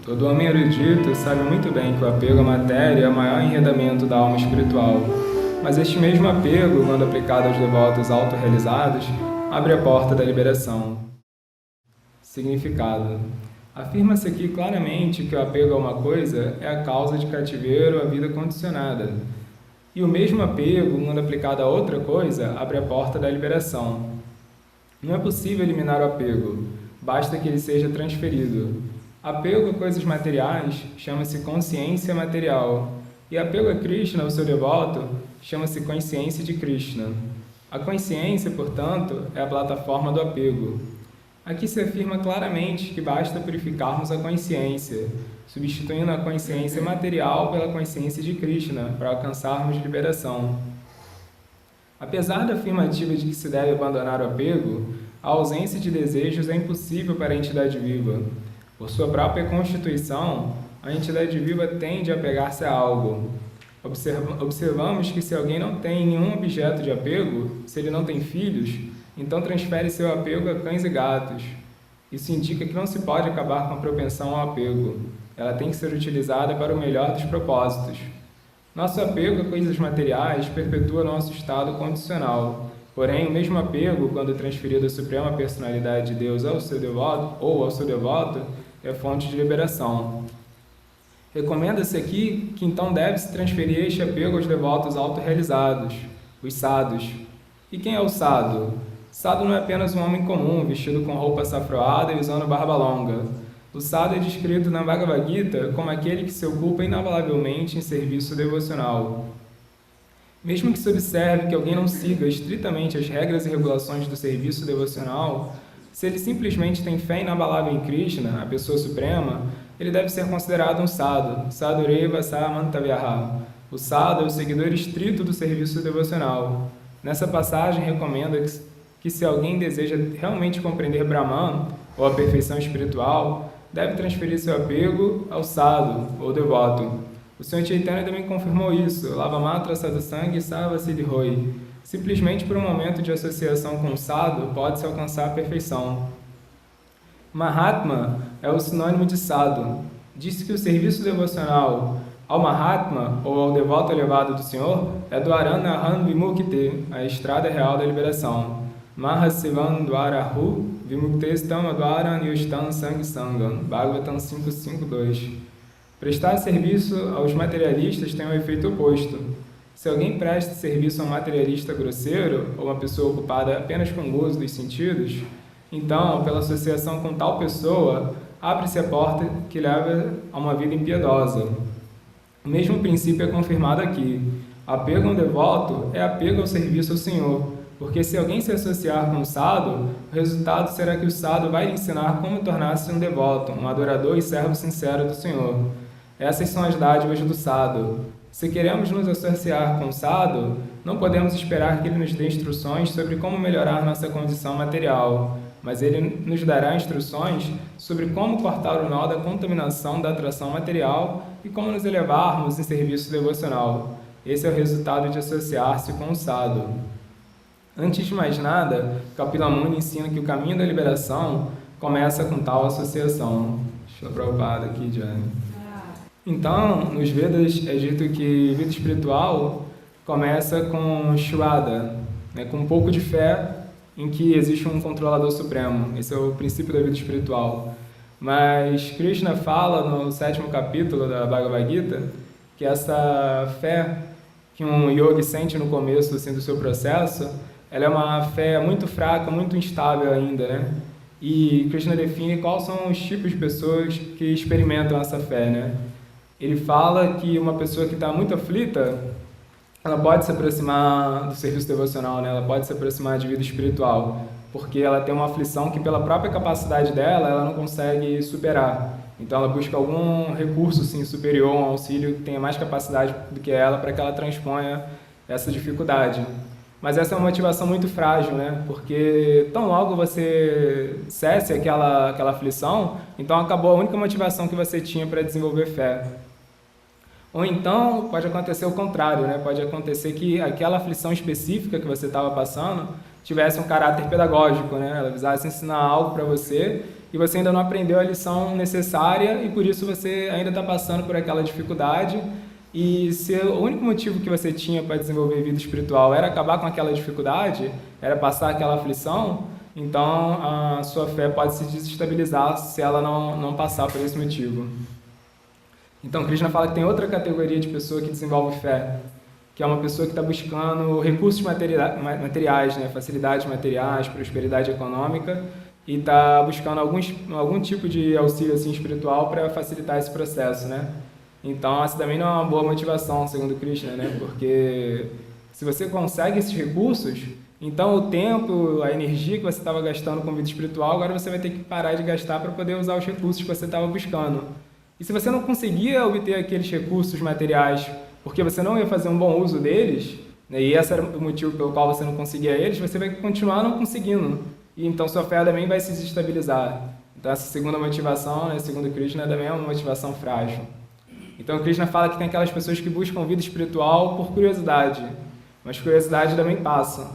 Todo homem erudito sabe muito bem que o apego à matéria é o maior enredamento da alma espiritual, mas este mesmo apego, quando aplicado aos devotos autorrealizados, abre a porta da liberação. Significado. Afirma-se aqui claramente que o apego a uma coisa é a causa de cativeiro à vida condicionada, e o mesmo apego, quando aplicado a outra coisa, abre a porta da liberação. Não é possível eliminar o apego, basta que ele seja transferido. Apego a coisas materiais chama-se consciência material, e apego a Krishna, o seu devoto, chama-se consciência de Krishna. A consciência, portanto, é a plataforma do apego. Aqui se afirma claramente que basta purificarmos a consciência, substituindo a consciência material pela consciência de Krishna, para alcançarmos liberação. Apesar da afirmativa de que se deve abandonar o apego, a ausência de desejos é impossível para a entidade viva. Por sua própria constituição, a entidade viva tende a apegar-se a algo. Observamos que se alguém não tem nenhum objeto de apego, se ele não tem filhos, então transfere seu apego a cães e gatos. Isso indica que não se pode acabar com a propensão ao apego. Ela tem que ser utilizada para o melhor dos propósitos. Nosso apego a coisas materiais perpetua nosso estado condicional. Porém, o mesmo apego, quando transferido à Suprema Personalidade de Deus ao seu devoto ou ao seu devoto, é fonte de liberação. Recomenda-se aqui que então deve-se transferir este apego aos devotos autorrealizados, os sadhus. E quem é o sadhu? Sadhu não é apenas um homem comum, vestido com roupa safroada e usando barba longa. O sadhu é descrito na Bhagavad Gita como aquele que se ocupa inabalavelmente em serviço devocional. Mesmo que se observe que alguém não siga estritamente as regras e regulações do serviço devocional, se ele simplesmente tem fé inabalável em Krishna, a pessoa suprema, ele deve ser considerado um sadhu, sadhureva samantavyaha. O sadhu é o seguidor estrito do serviço devocional. Nessa passagem, recomenda que se alguém deseja realmente compreender Brahman, ou a perfeição espiritual, deve transferir seu apego ao sadhu, ou devoto. O Sr. Chaitanya também confirmou isso, Lavamatra Sadhusanga Sarva Siddhi. Simplesmente por um momento de associação com o sadhu, pode-se alcançar a perfeição. Mahatma é o sinônimo de sadhu. Diz que o serviço devocional ao Mahatma, ou ao devoto elevado do Senhor, é do Aranahan Vimukte, a estrada real da liberação. Mahasivan Dwarahu Vimuktestam Adwaran Yustam Sang Sangam, Bhagavatam 5.5.2. Prestar serviço aos materialistas tem um efeito oposto. Se alguém presta serviço a um materialista grosseiro, ou uma pessoa ocupada apenas com o gozo dos sentidos, então, pela associação com tal pessoa, abre-se a porta que leva a uma vida impiedosa. O mesmo princípio é confirmado aqui. Apego a um devoto é apego ao serviço ao Senhor, porque se alguém se associar com o sadhu, o resultado será que o sadhu vai lhe ensinar como tornar-se um devoto, um adorador e servo sincero do Senhor. Essas são as dádivas do sadhu. Se queremos nos associar com o sadhu, não podemos esperar que ele nos dê instruções sobre como melhorar nossa condição material, mas ele nos dará instruções sobre como cortar o nó da contaminação da atração material e como nos elevarmos em serviço devocional. Esse é o resultado de associar-se com o sadhu. Antes de mais nada, Kapila Muni ensina que o caminho da liberação começa com tal associação. Deixa eu provar aqui, Jane. Então, nos Vedas é dito que vida espiritual começa com Shraddha, com um pouco de fé em que existe um controlador supremo. Esse é o princípio da vida espiritual. Mas Krishna fala no 7º capítulo da Bhagavad Gita que essa fé que um yogi sente no começo assim, do seu processo, ela é uma fé muito fraca, muito instável ainda, né? E Krishna define quais são os tipos de pessoas que experimentam essa fé, Ele fala que uma pessoa que está muito aflita, ela pode se aproximar do serviço devocional, Ela pode se aproximar de vida espiritual, porque ela tem uma aflição que pela própria capacidade dela, ela não consegue superar. Então ela busca algum recurso assim, superior, um auxílio que tenha mais capacidade do que ela para que ela transponha essa dificuldade. Mas essa é uma motivação muito frágil, Porque tão logo você cesse aquela aflição, então acabou a única motivação que você tinha para desenvolver fé. Ou então pode acontecer o contrário, Pode acontecer que aquela aflição específica que você estava passando tivesse um caráter pedagógico, Ela visasse ensinar algo para você e você ainda não aprendeu a lição necessária e por isso você ainda está passando por aquela dificuldade. E se o único motivo que você tinha para desenvolver vida espiritual era acabar com aquela dificuldade, era passar aquela aflição, então a sua fé pode se desestabilizar se ela não passar por esse motivo. Então Krishna fala que tem outra categoria de pessoa que desenvolve fé, que é uma pessoa que está buscando recursos materiais, né, facilidades materiais, prosperidade econômica, e está buscando algum tipo de auxílio assim, espiritual para facilitar esse processo, né? Então, essa também não é uma boa motivação, segundo Krishna, né? Porque se você consegue esses recursos, então o tempo, a energia que você estava gastando com vida espiritual, agora você vai ter que parar de gastar para poder usar os recursos que você estava buscando. E se você não conseguia obter aqueles recursos materiais porque você não ia fazer um bom uso deles, né, e esse era o motivo pelo qual você não conseguia eles, você vai continuar não conseguindo. E então sua fé também vai se desestabilizar. Então essa segunda motivação, né, segundo Krishna, também é uma motivação frágil. Então Krishna fala que tem aquelas pessoas que buscam vida espiritual por curiosidade, mas curiosidade também passa.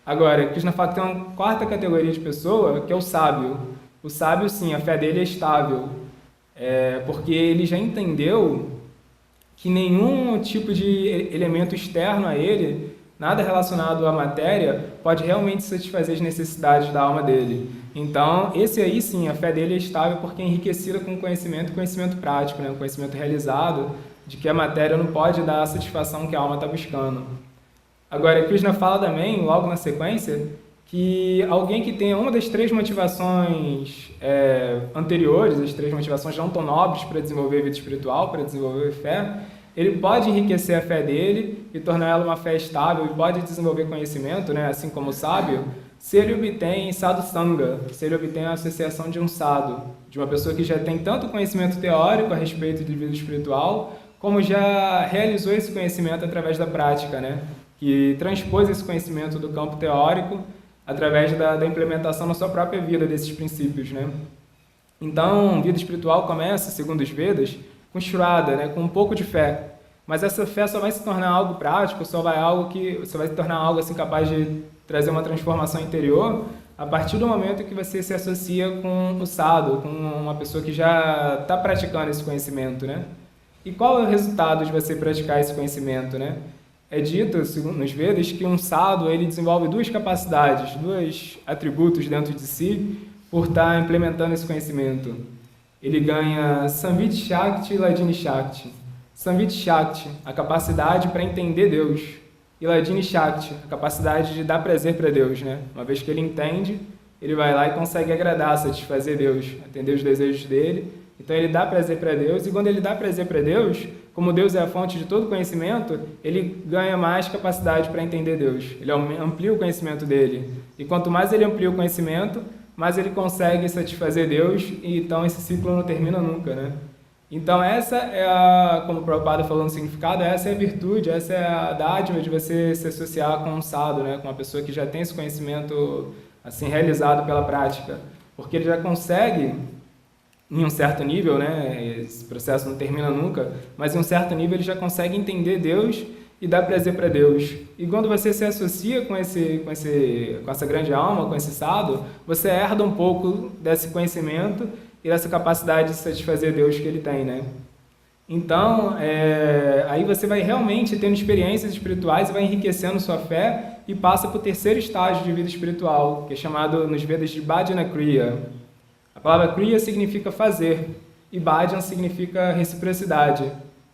Agora, Krishna fala que tem uma quarta categoria de pessoa, que é o sábio. O sábio, sim, a fé dele é estável, porque ele já entendeu que nenhum tipo de elemento externo a ele, nada relacionado à matéria, pode realmente satisfazer as necessidades da alma dele. Então, esse aí sim, a fé dele é estável porque é enriquecida com conhecimento prático, né? Um conhecimento realizado de que a matéria não pode dar a satisfação que a alma está buscando. Agora, Krishna fala também, logo na sequência, que alguém que tenha uma das três motivações anteriores, as três motivações não tão nobres para desenvolver vida espiritual, para desenvolver fé, ele pode enriquecer a fé dele e tornar ela uma fé estável e pode desenvolver conhecimento, né, assim como o sábio, se ele obtém sadhusanga, se ele obtém a associação de um sadhu, de uma pessoa que já tem tanto conhecimento teórico a respeito de vida espiritual, como já realizou esse conhecimento através da prática, né, que transpôs esse conhecimento do campo teórico através da implementação na sua própria vida desses princípios, né. Então, vida espiritual começa, segundo os Vedas, com Shraddha, né, com um pouco de fé. Mas essa fé só vai se tornar algo prático, só vai se tornar algo assim capaz de trazer uma transformação interior a partir do momento que você se associa com o sadhu, com uma pessoa que já está praticando esse conhecimento, né? E qual é o resultado de você praticar esse conhecimento, né? É dito nos Vedas que um sadhu ele desenvolve duas capacidades, dois atributos dentro de si por estar implementando esse conhecimento. Ele ganha Samvit Shakti e Ladini Shakti. Samvit Shakti, a capacidade para entender Deus. E Ladini Shakti, a capacidade de dar prazer para Deus, né? Uma vez que ele entende, ele vai lá e consegue agradar, satisfazer Deus, atender os desejos dele. Então ele dá prazer para Deus, e quando ele dá prazer para Deus, como Deus é a fonte de todo conhecimento, ele ganha mais capacidade para entender Deus. Ele amplia o conhecimento dele. E quanto mais ele amplia o conhecimento, mais ele consegue satisfazer Deus, e então esse ciclo não termina nunca, né? Então essa é como o Prabhupada falou no significado, essa é a virtude, essa é a dádiva de você se associar com um sadhu, né? Com uma pessoa que já tem esse conhecimento assim realizado pela prática, porque ele já consegue, em um certo nível, né? Esse processo não termina nunca, mas em um certo nível ele já consegue entender Deus e dar prazer para Deus. E quando você se associa com essa grande alma, com esse sadhu, você herda um pouco desse conhecimento e dessa capacidade de satisfazer Deus que ele tem, né? Então, aí você vai realmente tendo experiências espirituais e vai enriquecendo sua fé e passa para o terceiro estágio de vida espiritual, que é chamado nos Vedas de Bhajana Kriya. A palavra Kriya significa fazer e Bhajan significa reciprocidade.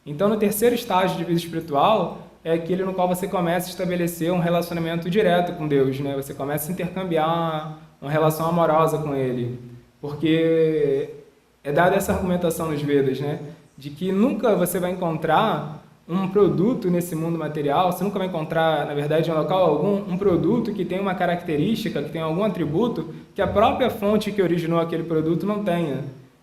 Então, no terceiro estágio de vida espiritual, é aquele no qual você começa a estabelecer um relacionamento direto com Deus, né? Você começa a intercambiar uma relação amorosa com Ele. Porque é dada essa argumentação nos Vedas, né? De que nunca você vai encontrar um produto nesse mundo material, você nunca vai encontrar, na verdade, em local algum, um produto que tem uma característica, que tem algum atributo que a própria fonte que originou aquele produto não tenha.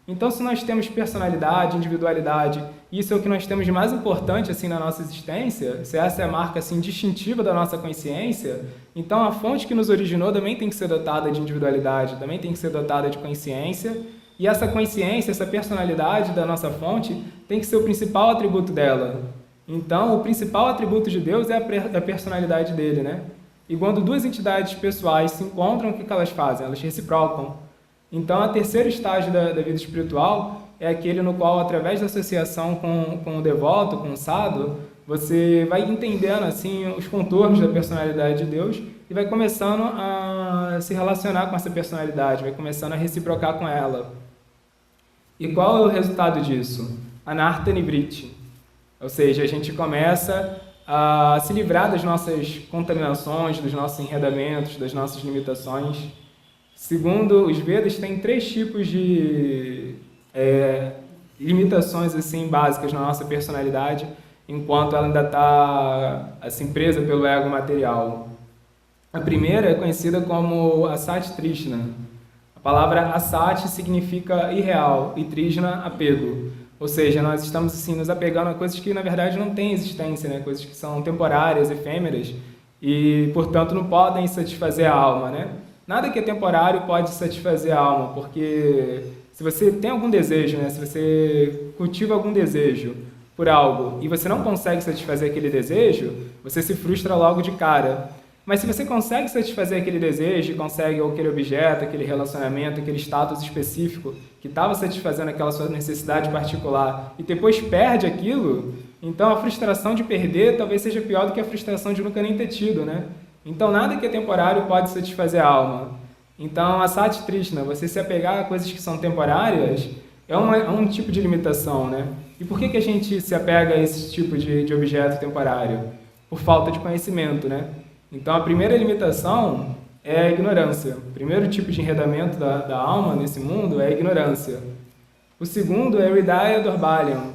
Então, se nós temos personalidade, individualidade, isso é o que nós temos de mais importante assim na nossa existência, se essa é a marca assim distintiva da nossa consciência, então a fonte que nos originou também tem que ser dotada de individualidade, também tem que ser dotada de consciência, e essa consciência, essa personalidade da nossa fonte tem que ser o principal atributo dela. Então, o principal atributo de Deus é a personalidade dele, né? E quando duas entidades pessoais se encontram, o que elas fazem? Elas reciprocam. Então, o terceiro estágio da vida espiritual é aquele no qual, através da associação com o devoto, com o sadhu, você vai entendendo assim os contornos da personalidade de Deus e vai começando a se relacionar com essa personalidade, vai começando a reciprocar com ela. E qual é o resultado disso? Anartha Nivritti. Ou seja, a gente começa a se livrar das nossas contaminações, dos nossos enredamentos, das nossas limitações. Segundo os Vedas, tem 3 tipos de limitações assim, básicas na nossa personalidade, enquanto ela ainda está assim, presa pelo ego material. A primeira é conhecida como Asati Trishna. A palavra Asati significa irreal e Trishna, apego. Ou seja, nós estamos assim, nos apegando a coisas que na verdade não têm existência, né? Coisas que são temporárias, efêmeras e, portanto, não podem satisfazer a alma, né? Nada que é temporário pode satisfazer a alma, porque se você tem algum desejo, né? Se você cultiva algum desejo por algo e você não consegue satisfazer aquele desejo, você se frustra logo de cara. Mas se você consegue satisfazer aquele desejo, consegue aquele objeto, aquele relacionamento, aquele status específico que estava satisfazendo aquela sua necessidade particular e depois perde aquilo, então a frustração de perder talvez seja pior do que a frustração de nunca nem ter tido, né? Então nada que é temporário pode satisfazer a alma. Então a Sati Trishna, você se apegar a coisas que são temporárias, é um tipo de limitação, né? E por que a gente se apega a esse tipo de objeto temporário? Por falta de conhecimento, né? Então, a primeira limitação é a ignorância. O primeiro tipo de enredamento da alma nesse mundo é a ignorância. O segundo é o Hridaya Dorbalyam.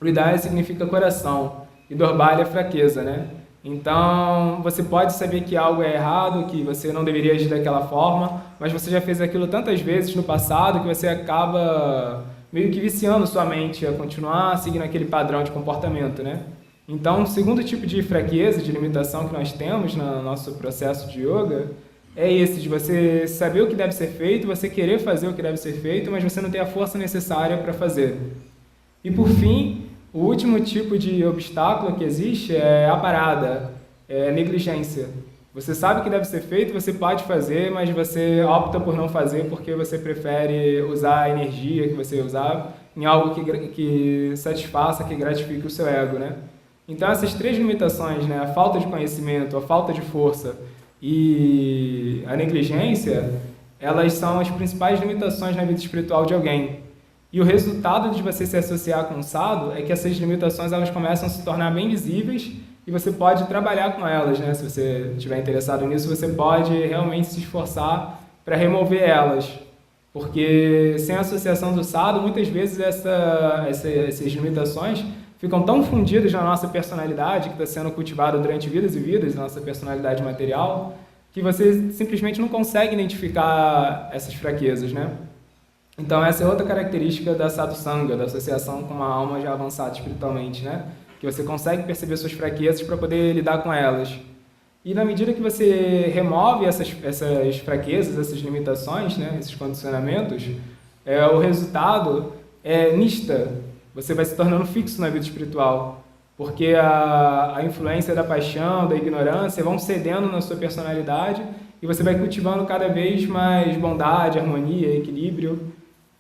Hridaya significa coração e Dorbalya é fraqueza, né? Então, você pode saber que algo é errado, que você não deveria agir daquela forma, mas você já fez aquilo tantas vezes no passado que você acaba meio que viciando sua mente a continuar seguindo aquele padrão de comportamento, né? Então, o segundo tipo de fraqueza, de limitação que nós temos no nosso processo de yoga é esse, de você saber o que deve ser feito, você querer fazer o que deve ser feito, mas você não ter a força necessária para fazer. E, por fim, o último tipo de obstáculo que existe é a parada, é a negligência. Você sabe o que deve ser feito, você pode fazer, mas você opta por não fazer porque você prefere usar a energia que você usar em algo que satisfaça, que gratifique o seu ego, né? Então, essas 3 limitações, né, a falta de conhecimento, a falta de força e a negligência, elas são as principais limitações na vida espiritual de alguém. E o resultado de você se associar com o sadhu é que essas limitações elas começam a se tornar bem visíveis e você pode trabalhar com elas, né? Se você estiver interessado nisso, você pode realmente se esforçar para remover elas. Porque sem a associação do sadhu, muitas vezes essas limitações ficam tão fundidas na nossa personalidade, que está sendo cultivada durante vidas e vidas, na nossa personalidade material, que você simplesmente não consegue identificar essas fraquezas, né? Então, essa é outra característica da sadhusanga, da associação com uma alma já avançada espiritualmente, né? Que você consegue perceber suas fraquezas para poder lidar com elas. E na medida que você remove essas fraquezas, essas limitações, né? Esses condicionamentos, o resultado é nishta. Você vai se tornando fixo na vida espiritual, porque a influência da paixão, da ignorância vão cedendo na sua personalidade e você vai cultivando cada vez mais bondade, harmonia, equilíbrio.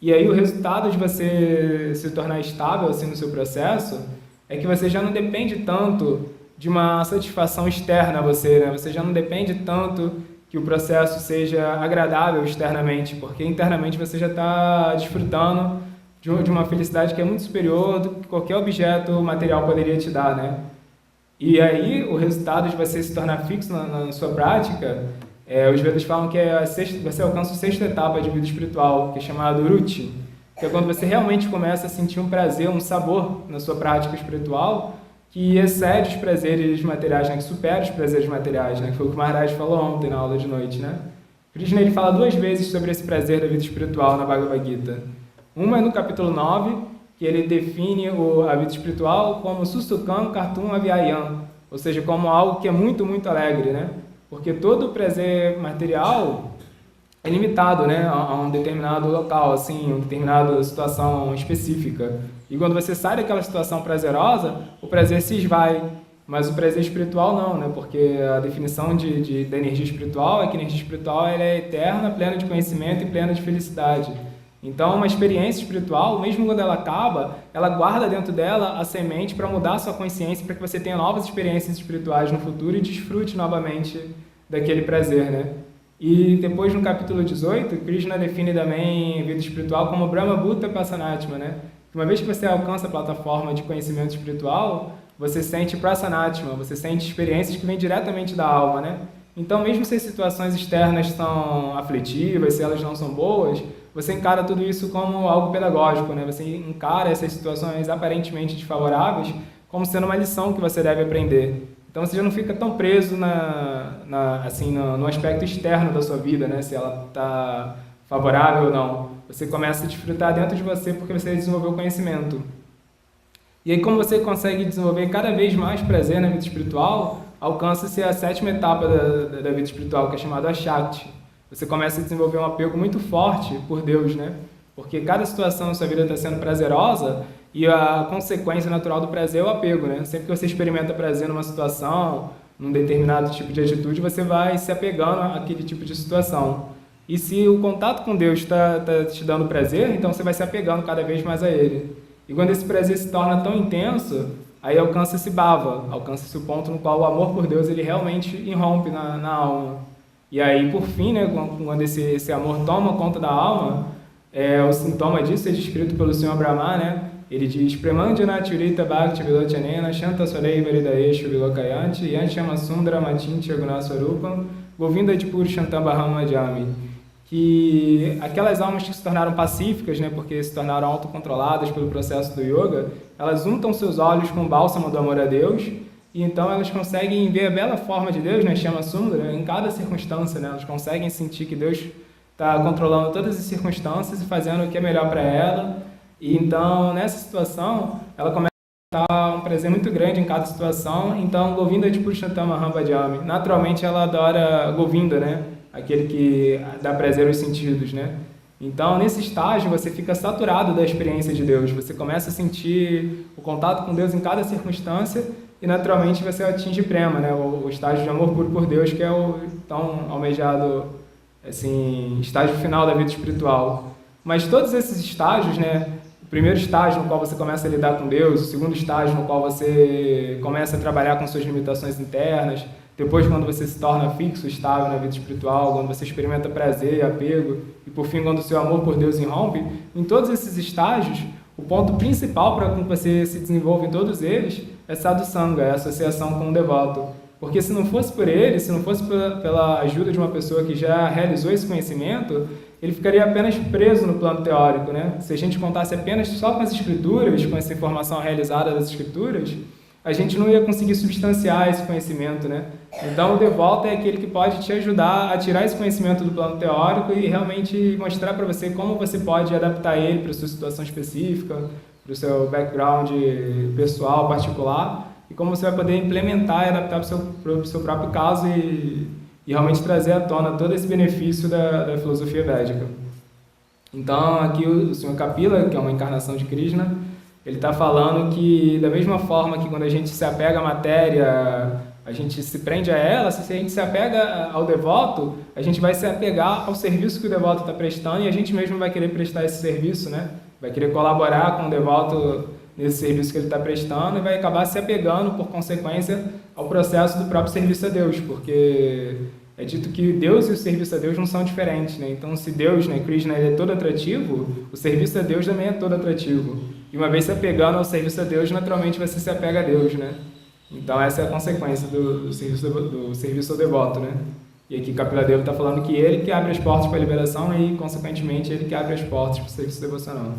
E aí o resultado de você se tornar estável assim, no seu processo é que você já não depende tanto de uma satisfação externa a você, né? Você já não depende tanto que o processo seja agradável externamente, porque internamente você já está desfrutando de uma felicidade que é muito superior do que qualquer objeto material poderia te dar, né? E aí, o resultado de você se tornar fixo na sua prática, os Vedas falam que você alcança a 6ª etapa de vida espiritual, que é chamado Ruchi, que é quando você realmente começa a sentir um prazer, um sabor na sua prática espiritual, que excede os prazeres materiais, né? Que supera os prazeres materiais, né? Que foi o que o Maharaj falou ontem na aula de noite, né? Krishna ele fala 2 vezes sobre esse prazer da vida espiritual na Bhagavad Gita. Uma é no capítulo 9, que ele define a vida espiritual como Susukam Kartum Avyayam, ou seja, como algo que é muito, muito alegre, né? Porque todo prazer material é limitado, né, a um determinado local, assim, uma determinada situação específica. E quando você sai daquela situação prazerosa, o prazer se esvai. mas o prazer espiritual não, né? Porque a definição da energia espiritual é que a energia espiritual ela é eterna, plena de conhecimento e plena de felicidade. Então, uma experiência espiritual, mesmo quando ela acaba, ela guarda dentro dela a semente para mudar a sua consciência, para que você tenha novas experiências espirituais no futuro e desfrute novamente daquele prazer, né? E depois, no capítulo 18, Krishna define também a vida espiritual como Brahma Bhuta Pasanatma, né? Uma vez que você alcança a plataforma de conhecimento espiritual, você sente Prasanatma, você sente experiências que vêm diretamente da alma, né? Então, mesmo se as situações externas são aflitivas, se elas não são boas, você encara tudo isso como algo pedagógico, né? Você encara essas situações aparentemente desfavoráveis como sendo uma lição que você deve aprender. Então você já não fica tão preso no aspecto externo da sua vida, né? Se ela está favorável ou não. Você começa a desfrutar dentro de você porque você desenvolveu conhecimento. E aí, como você consegue desenvolver cada vez mais prazer na vida espiritual, alcança-se a 7ª etapa da vida espiritual, que é chamada a Shakti. Você começa a desenvolver um apego muito forte por Deus, né? Porque cada situação na sua vida está sendo prazerosa e a consequência natural do prazer é o apego, né? Sempre que você experimenta prazer numa situação, num determinado tipo de atitude, você vai se apegando àquele tipo de situação. E se o contato com Deus está te dando prazer, então você vai se apegando cada vez mais a Ele. E quando esse prazer se torna tão intenso, aí alcança-se bhava, alcança-se o ponto no qual o amor por Deus ele realmente irrompe na alma. E aí, por fim, né, quando esse amor toma conta da alma, o sintoma disso é descrito pelo Sr. Brahma, né? Ele diz: Premandjana Churita Bhakti Vilochanena Shanta Swarei Varidaeshu Vilokayanti Yanshama Sundara Machincha Gunaswarupam Govinda Dipur Shantabaham Madhyami. Que aquelas almas que se tornaram pacíficas, né, porque se tornaram autocontroladas pelo processo do yoga, elas untam seus olhos com o bálsamo do amor a Deus. E então elas conseguem ver a bela forma de Deus, né, chama Sundara, em cada circunstância, né? Elas conseguem sentir que Deus está controlando todas as circunstâncias e fazendo o que é melhor para ela. E então, nessa situação, ela começa a dar um prazer muito grande em cada situação. Então, Govinda de Purushottam Bhajami. Naturalmente, ela adora Govinda, né? Aquele que dá prazer aos sentidos, né? Então, nesse estágio, você fica saturado da experiência de Deus. Você começa a sentir o contato com Deus em cada circunstância e, naturalmente, você atinge prema, né? O estágio de amor puro por Deus, que é o tão almejado, assim, estágio final da vida espiritual. Mas todos esses estágios, né? O primeiro estágio no qual você começa a lidar com Deus, o segundo estágio no qual você começa a trabalhar com suas limitações internas, depois quando você se torna fixo, estável na vida espiritual, quando você experimenta prazer, apego, e por fim quando o seu amor por Deus irrompe, em todos esses estágios, o ponto principal para que você se desenvolva em todos eles é sadhusanga, é a associação com o devoto. Porque se não fosse por ele, se não fosse pela ajuda de uma pessoa que já realizou esse conhecimento, ele ficaria apenas preso no plano teórico, né? Se a gente contasse apenas só com as escrituras, com essa informação realizada das escrituras, a gente não ia conseguir substanciar esse conhecimento, né? Então, o devoto é aquele que pode te ajudar a tirar esse conhecimento do plano teórico e realmente mostrar para você como você pode adaptar ele para a sua situação específica, para o seu background pessoal, particular, e como você vai poder implementar e adaptar para o seu próprio caso e realmente trazer à tona todo esse benefício da filosofia védica. Então, aqui o Sr. Kapila, que é uma encarnação de Krishna, ele está falando que, da mesma forma que quando a gente se apega à matéria, a gente se prende a ela, se a gente se apega ao devoto, a gente vai se apegar ao serviço que o devoto está prestando e a gente mesmo vai querer prestar esse serviço, né? Vai querer colaborar com o devoto nesse serviço que ele está prestando e vai acabar se apegando, por consequência, ao processo do próprio serviço a Deus, porque é dito que Deus e o serviço a Deus não são diferentes, né? Então, se Deus, né, Krishna, ele é todo atrativo, o serviço a Deus também é todo atrativo. E uma vez se apegando ao serviço a Deus, naturalmente você se apega a Deus, né? Então, essa é a consequência do serviço ao devoto, né? E aqui Kapila Deva está falando que ele que abre as portas para a liberação e, consequentemente, ele que abre as portas para o serviço devocional.